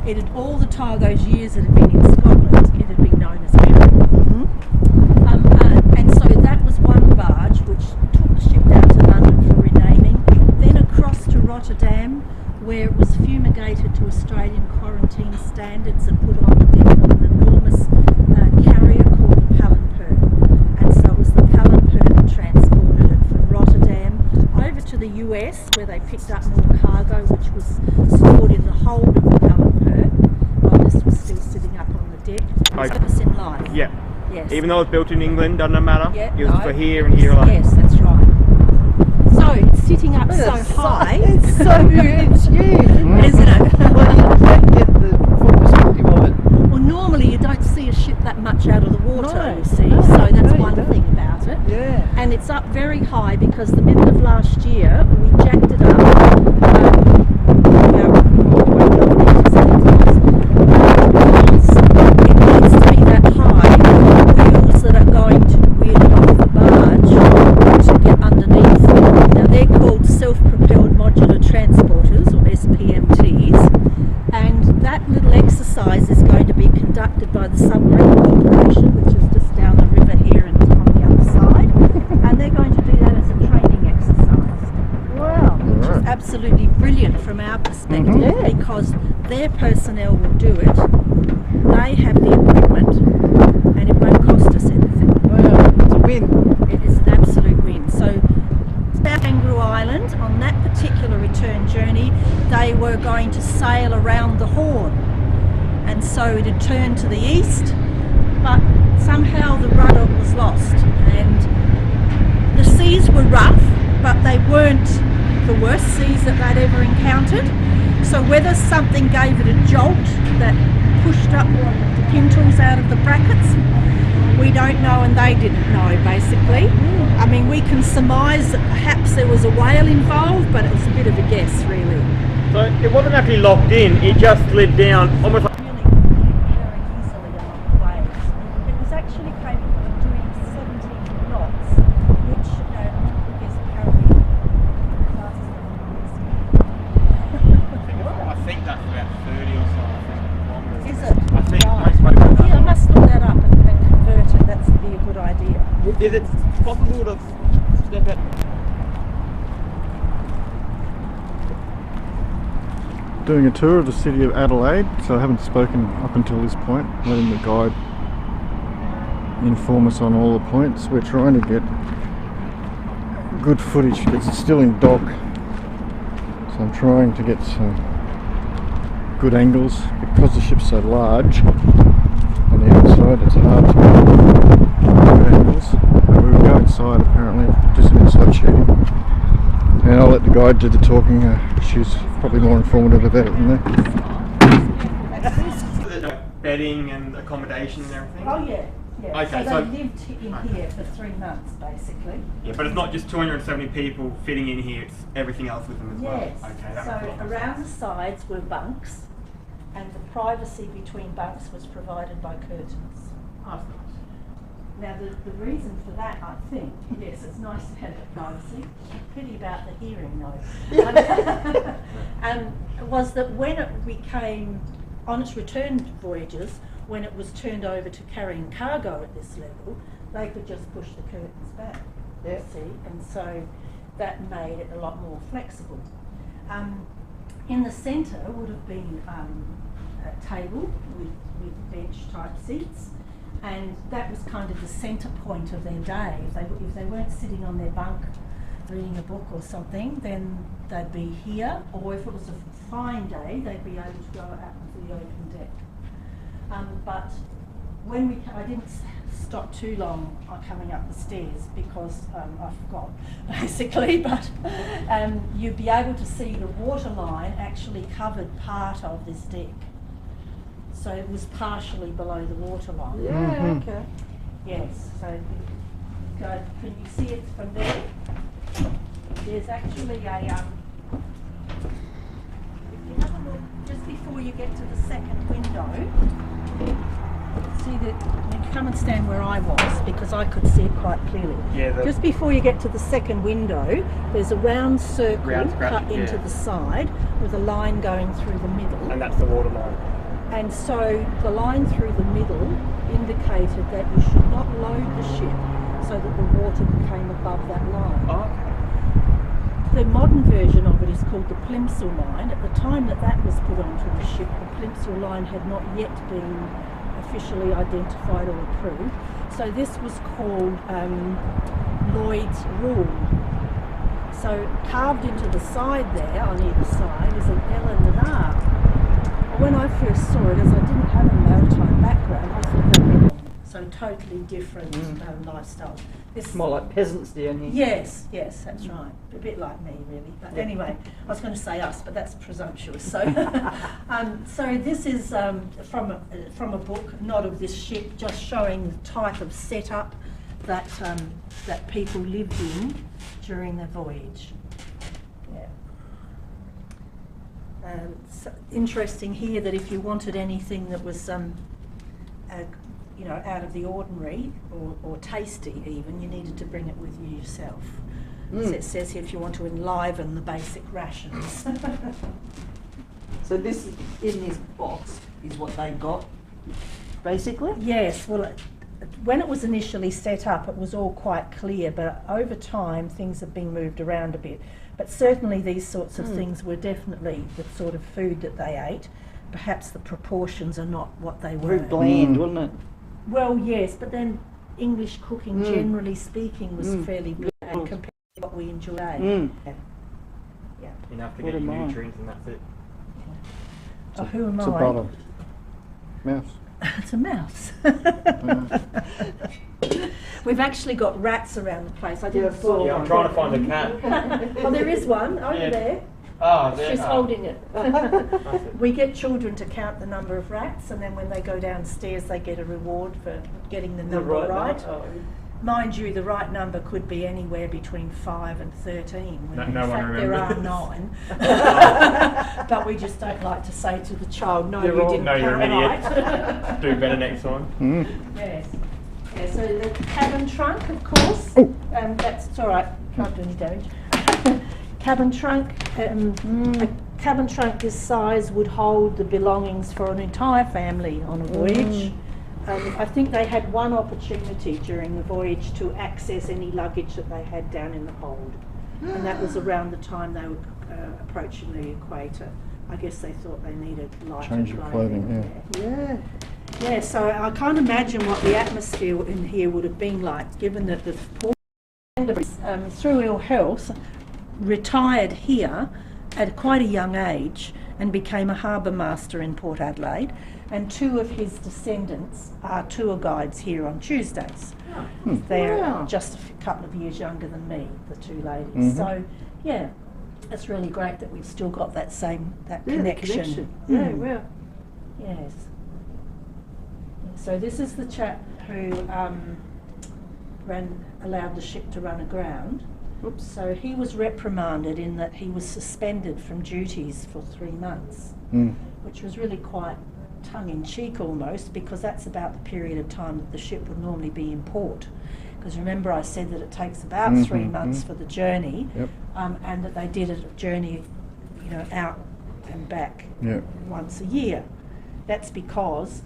It had all the time, those years it had been in Scotland, it had been known as Erin. And so that was one barge which took the ship down to London for renaming, then across to Rotterdam, where it was fumigated to Australian quarantine standards and put on the deck of an enormous carrier called the Pallenpern. And so it was the Pallenpern that transported it from Rotterdam over to the US, where they picked up more cargo, which was stored in the hold of the Pallenpern, while this was still sitting up on the deck. Service in life. Yeah. Yes. Even though it was built in England, doesn't matter. Yeah, It was no, for here and here alone. Yes, that's right. So it's sitting up so high. It's so it's huge, Isn't it? Well, you can't get the full perspective of it. Well, normally you don't see a ship that much out of the water, No, you see, no, so that's no, you one don't. thing about it. Yeah. And it's up very high because the middle of last year we jacked it up about 4.5 metres at the it needs to be that high. The wheels that are going to wheel it off the barge to get underneath. Now they're called self-propelled modular transporters, or SPMTs, and that little exercise is going to be conducted by the Submarine Corporation, which is just down the river here and on the other side, and they're going to do that as a training exercise. Wow. Which is absolutely brilliant from our perspective, because their personnel will do it, they have the equipment, and it won't cost us anything. Wow. It's a win. It is an absolute win. So Kangaroo Island, on that particular return journey, they were going to sail around the Horn, and so it had turned to the east, but somehow the rudder was lost, and the seas were rough, but they weren't the worst seas that they'd ever encountered. So whether something gave it a jolt that pushed up the pintles out of the brackets, we don't know, and they didn't know, basically. I mean, we can surmise that perhaps there was a whale involved, but it was a bit of a guess, really. So it wasn't actually locked in, it just slid down almost like... Really very easily along the waves. It was actually capable of doing 17 knots, which I guess apparently faster than I think that's about 30 or so, I think, kilometres. Is it? I think Right. most boats are Yeah, I must look that up and convert it. That's be a good idea. Is it possible to step out? Doing a tour of the city of Adelaide, so I haven't spoken up until this point, letting the guide inform us on all the points. We're trying to get good footage because it's still in dock, so I'm trying to get some good angles. Because the ship's so large on the outside, it's hard to get good angles. We will go inside, apparently, do some inside shooting, and I'll let the guide do the talking. She's probably more informative about it than me. Bedding and accommodation and everything? Oh yeah, yeah. Okay, so so- they lived in here for 3 months, basically. Yeah, but it's not just 270 people fitting in here, it's everything else with them as well. Yes. Okay, that So makes a lot of around sense. the sides were bunks, and the privacy between bunks was provided by curtains. Oh, that's nice. Now the reason for that, I think, yes, it's nice to have the privacy. Pity about the hearing though. Was that when it became, on its return voyages, when it was turned over to carrying cargo at this level, they could just push the curtains back. Yeah. See, and so that made it a lot more flexible. In the centre would have been a table with bench type seats, and that was kind of the centre point of their day. If they weren't sitting on their bunk reading a book or something, then they'd be here, or if it was a fine day, they'd be able to go out into the open deck. But when I didn't stop too long coming up the stairs because I forgot, basically, but you'd be able to see the waterline actually covered part of this deck. So it was partially below the waterline. Yeah, okay. Yes, so can you see it from there? There's actually a, if you have a look just before you get to the second window, see that, you come and stand where I was because I could see it quite clearly. Yeah, Just before you get to the second window, there's a round circle Round scratch, cut into yeah. the side with a line going through the middle. And that's the water line. And so the line through the middle indicated that you should not load the ship so that the water became above that line. Oh, okay. The modern version of it is called the Plimsoll line. At the time that that was put onto the ship, the Plimsoll line had not yet been officially identified or approved. So this was called Lloyd's Rule. So carved into the side there, on either side, is an L and an R. When I first saw it, as I didn't have a maritime background, I thought that meant so totally different lifestyle. This More like peasants down here. Yes, that's right. A bit like me, really. But anyway, I was going to say us, but that's presumptuous. So, so this is from a book, not of this ship, just showing the type of setup that that people lived in during the voyage. Yeah. So interesting here that if you wanted anything that was you know, out of the ordinary or tasty even, you needed to bring it with you yourself. So it says here if you want to enliven the basic rations. So this, in this box, is what they got, basically? Yes, well, when it was initially set up, it was all quite clear, but over time things have been moved around a bit. But certainly these sorts of things were definitely the sort of food that they ate. Perhaps the proportions are not what they were. Very bland, wasn't it? Well, yes, but then English cooking, generally speaking, was fairly bland compared to what we enjoy today. Yeah. Enough to What get am your I? nutrients and that's it. Oh, who am It's I? a butter. Mouse. It's a mouse. We've actually got rats around the place. I didn't Yeah, thought. Yeah, I'm trying to find the cat. Oh, there is one over Yeah. there. Oh, there. She's oh. holding it. That's it. We get children to count the number of rats, and then when they go downstairs, they get a reward for getting the number right. Oh. Mind you, the right number could be anywhere between 5 and 13. When No- in no one fact, there are remembers. 9. But we just don't like to say to the child, no, You're you wrong. didn't No, you're count an right. idiot. Do better next time. Yes. Yeah, so the cabin trunk, of course, Oh. that's it's all right, can't do any damage. Cabin trunk, a cabin trunk this size would hold the belongings for an entire family on a voyage. I think they had one opportunity during the voyage to access any luggage that they had down in the hold, and that was around the time they were approaching the equator. I guess they thought they needed lighter Change of clothing, Yeah. Yeah, so I can't imagine what the atmosphere in here would have been like, given that the port through ill health retired here at quite a young age and became a harbour master in Port Adelaide, and 2 of his descendants are tour guides here on Tuesdays. They're Wow. just a couple of years younger than me, the 2 ladies. So yeah, it's really great that we've still got that Yeah, the connection. Yeah, Mm. well. Yes. So this is the chap who allowed the ship to run aground. Oops. So he was reprimanded in that he was suspended from duties for 3 months, which was really quite tongue-in-cheek almost, because that's about the period of time that the ship would normally be in port. Because remember I said that it takes about 3 months for the journey, Yep. and that they did a journey, you know, out and back Yep. once a year. That's because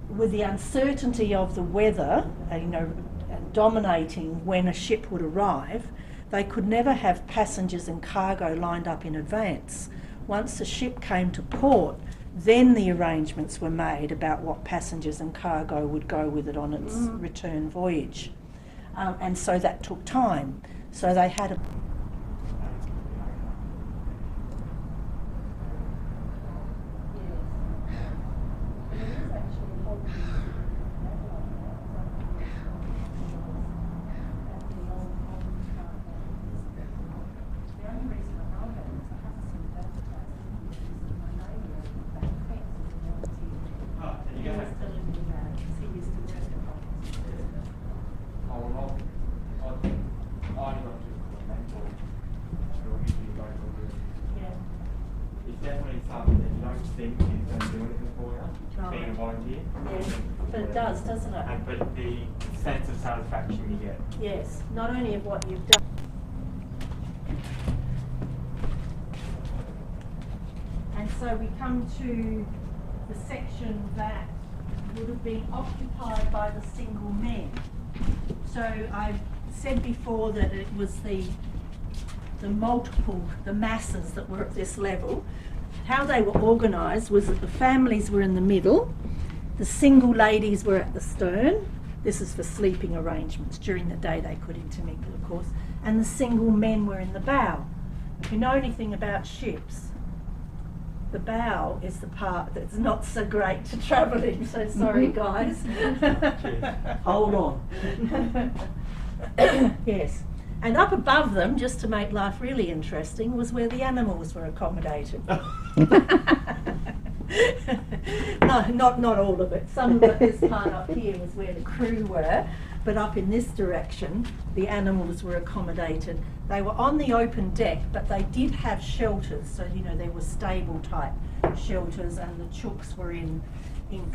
with the uncertainty of the weather, you know, dominating when a ship would arrive, they could never have passengers and cargo lined up in advance. Once the ship came to port, then the arrangements were made about what passengers and cargo would go with it on its return voyage. And so that took time. So they had a It's definitely something that you don't think is going to do anything for you, being a volunteer. Yes, but it does, doesn't it? But the sense of satisfaction you get. Yes, not only of what you've done. And so we come to the section that would have been occupied by the single men. So I said before that it was the masses that were at this level. How they were organised was that the families were in the middle, the single ladies were at the stern. This is for sleeping arrangements. During the day they could intermingle, of course, and the single men were in the bow. If you know anything about ships, the bow is the part that's not so great to travel in, so sorry guys. Hold on. Yes. And up above them, just to make life really interesting, was where the animals were accommodated. No, not all of it. Some of this part up here was where the crew were, but up in this direction, the animals were accommodated. They were on the open deck, but they did have shelters, so you know there were stable type shelters, and the chooks were in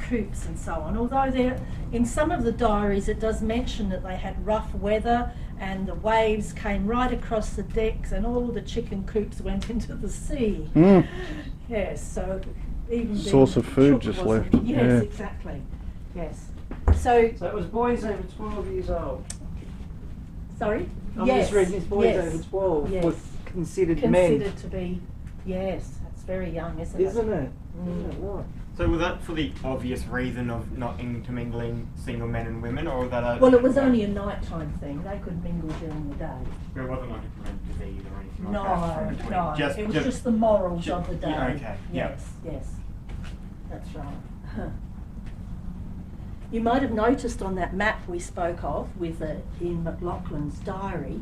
coops and so on. Although there, in some of the diaries, it does mention that they had rough weather and the waves came right across the decks and all the chicken coops went into the sea. Mm. Yes, so even Source the of food chook just wasn't- left. Yes, Yeah. exactly. Yes. So, So it was boys over 12 years old. sorry? I'm Yes, just reading this boys yes, over 12 yes. were considered men. Considered to be, yes, that's very young, isn't Isn't it? it? Mm. Isn't it? Right. So was that for the obvious reason of not intermingling single men and women, or was that a... Well, it was only a nighttime thing. They could mingle during the day. There wasn't like a prevent disease or anything like No, that in between? no. It was just the morals of the day. Yeah, okay, yeah. Yes, yes. That's right. You might have noticed on that map we spoke of with Ian McLaughlin's diary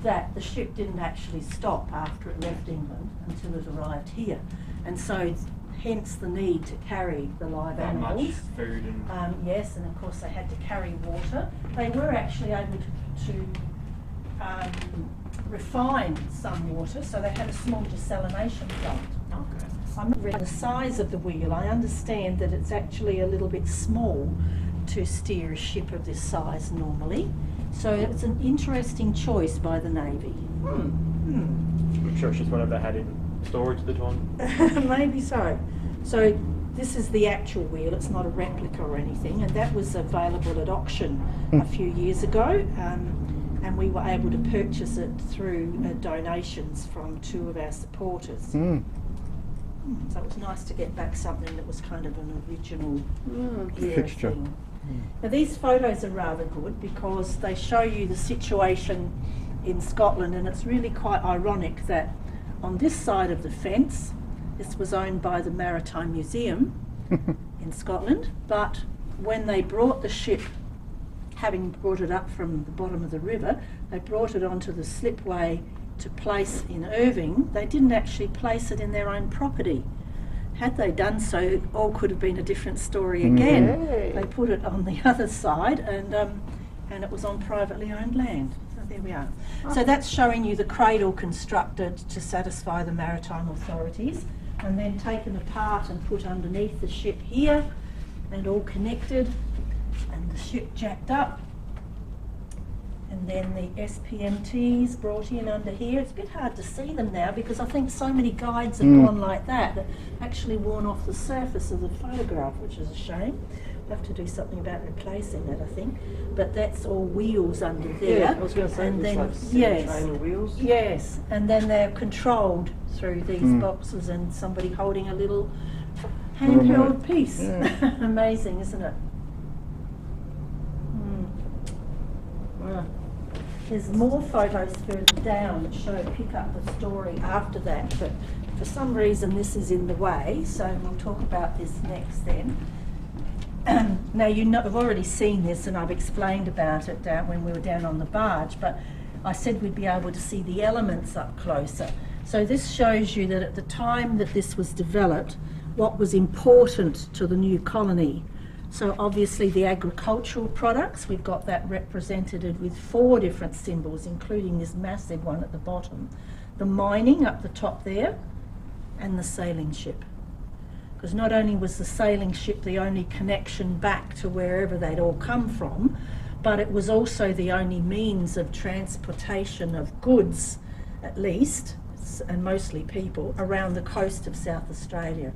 that the ship didn't actually stop after it left England until it arrived here. And so hence the need to carry the live That much animals. food and... Yes, and of course they had to carry water. They were actually able to refine some water, so they had a small desalination plant. Okay. I'm not really the size of the wheel. I understand that it's actually a little bit small to steer a ship of this size normally. So it's an interesting choice by the Navy. I'm sure it's just whatever they had in storage at the time. Maybe so. So this is the actual wheel, it's not a replica or anything, and that was available at auction a few years ago, and we were able to purchase it through donations from two of our supporters. Mm. So it was nice to get back something that was kind of an original era Fixture. thing. Now these photos are rather good because they show you the situation in Scotland, and it's really quite ironic that on this side of the fence, this was owned by the Maritime Museum in Scotland, but when they brought the ship, having brought it up from the bottom of the river, they brought it onto the slipway to place in Irving. They didn't actually place it in their own property. Had they done so, it all could have been a different story again. Hey. They put it on the other side, and it was on privately owned land. So there we are. So that's showing you the cradle constructed to satisfy the maritime authorities, and then taken apart and put underneath the ship here, and all connected, and the ship jacked up. And then the SPMTs brought in under here. It's a bit hard to see them now because I think so many guides have gone like that actually worn off the surface of the photograph, which is a shame. We'll have to do something about replacing that, I think. But that's all wheels under there. Yeah, I was going to say, and it's then like semi-trailer wheels. yes, and then they're controlled through these boxes and somebody holding a little handheld piece. Yeah. Amazing, isn't it? Wow. There's more photos further down that pick up the story after that, but for some reason this is in the way, so we'll talk about this next then. Now you know, I've already seen this and I've explained about it down when we were down on the barge, but I said we'd be able to see the elements up closer. So this shows you that at the time that this was developed, what was important to the new colony. So obviously the agricultural products, we've got that represented with 4 different symbols, including this massive one at the bottom. The mining up the top there, and the sailing ship. Because not only was the sailing ship the only connection back to wherever they'd all come from, but it was also the only means of transportation of goods, at least, and mostly people, around the coast of South Australia.